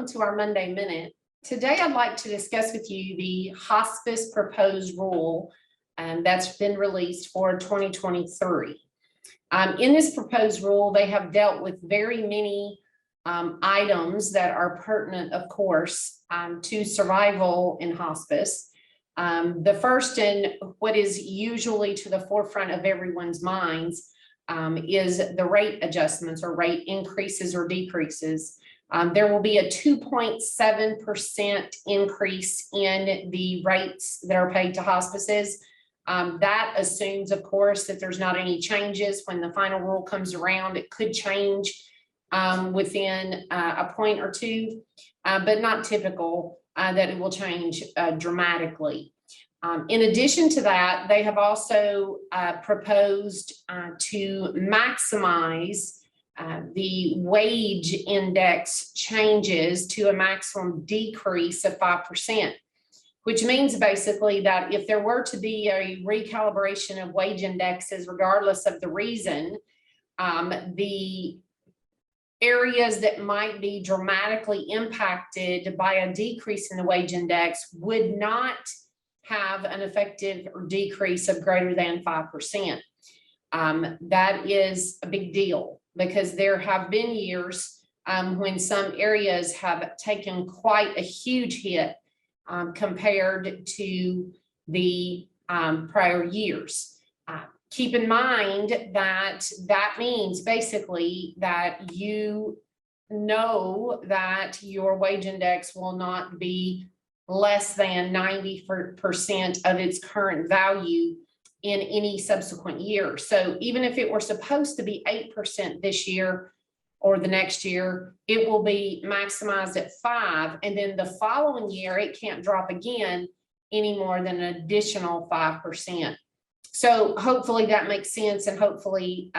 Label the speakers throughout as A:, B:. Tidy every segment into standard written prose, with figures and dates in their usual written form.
A: welcome to our Monday Minute. Today, I'd like to discuss with you the Hospice Proposed Rule that's been released for 2023. In this proposed rule, they have dealt with very many items that are pertinent, of course, to survival in hospice. The first, and what is usually to the forefront of everyone's minds, is the rate adjustments or rate increases or decreases. There will be a 2.7% increase in the rates that are paid to hospices. That assumes, of course, that there's not any changes when the final rule comes around. It could change within a point or two, but not typical that it will change dramatically. In addition to that, they have also proposed to maximize the wage index changes to a maximum decrease of 5%, which means basically that if there were to be a recalibration of wage indexes, regardless of the reason, the areas that might be dramatically impacted by a decrease in the wage index would not have an effective decrease of greater than 5%. That is a big deal because there have been years when some areas have taken quite a huge hit compared to the prior years. Keep in mind that that means basically that you know that your wage index will not be less than 90% of its current value in any subsequent year. So even if it were supposed to be 8% this year or the next year, it will be maximized at 5%. And then the following year, it can't drop again any more than an additional 5%. So hopefully that makes sense. And hopefully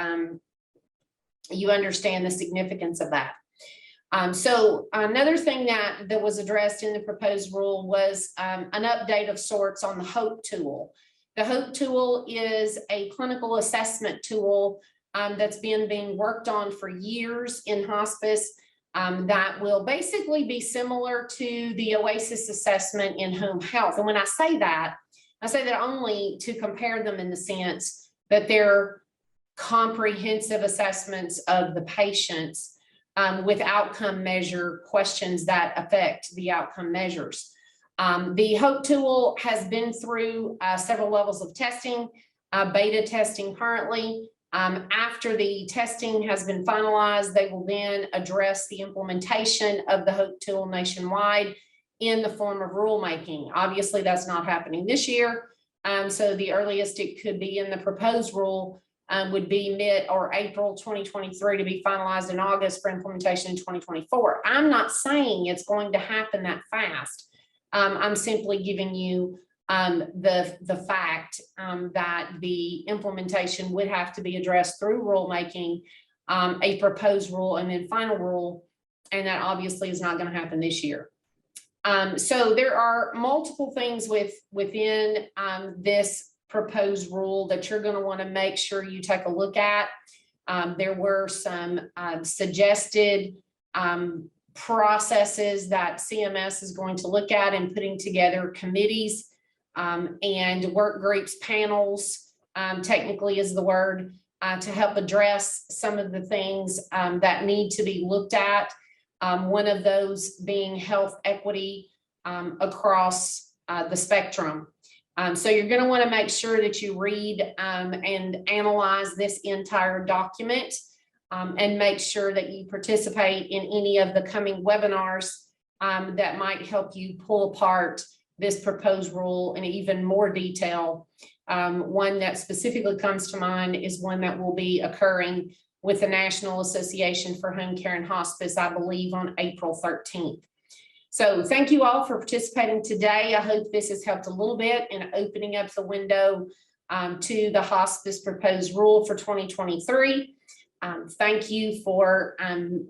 A: you understand the significance of that. So another thing that was addressed in the proposed rule was an update of sorts on the HOPE tool. The HOPE tool is a clinical assessment tool that's been being worked on for years in hospice that will basically be similar to the OASIS assessment in home health. And when I say that only to compare them in the sense that they're comprehensive assessments of the patients with outcome measure questions that affect the outcome measures. The HOPE tool has been through several levels of testing, beta testing currently. After the testing has been finalized, they will then address the implementation of the HOPE tool nationwide in the form of rulemaking. Obviously, that's not happening this year. So the earliest it could be in the proposed rule would be mid or April 2023 to be finalized in August for implementation in 2024. I'm not saying it's going to happen that fast. I'm simply giving you the fact that the implementation would have to be addressed through rulemaking, a proposed rule, and then final rule, and that obviously is not going to happen this year. So there are multiple things within this proposed rule that you're going to want to make sure you take a look at. There were some suggested processes that CMS is going to look at in putting together committees and work groups, panels, technically is the word, to help address some of the things that need to be looked at. One of those being health equity across the spectrum. So you're going to want to make sure that you read and analyze this entire document and make sure that you participate in any of the coming webinars that might help you pull apart this proposed rule in even more detail. One that specifically comes to mind is one that will be occurring with the National Association for Home Care and Hospice, I believe on April 13th. So thank you all for participating today. I hope this has helped a little bit in opening up the window to the Hospice Proposed Rule for 2023. Thank you for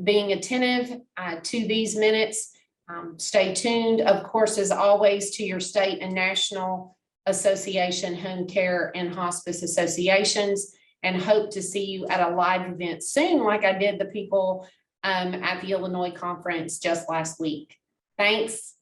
A: being attentive to these minutes. Stay tuned, of course, as always, to your state and national association, home care and hospice associations, and hope to see you at a live event soon, like I did the people at the Illinois conference just last week. Thanks.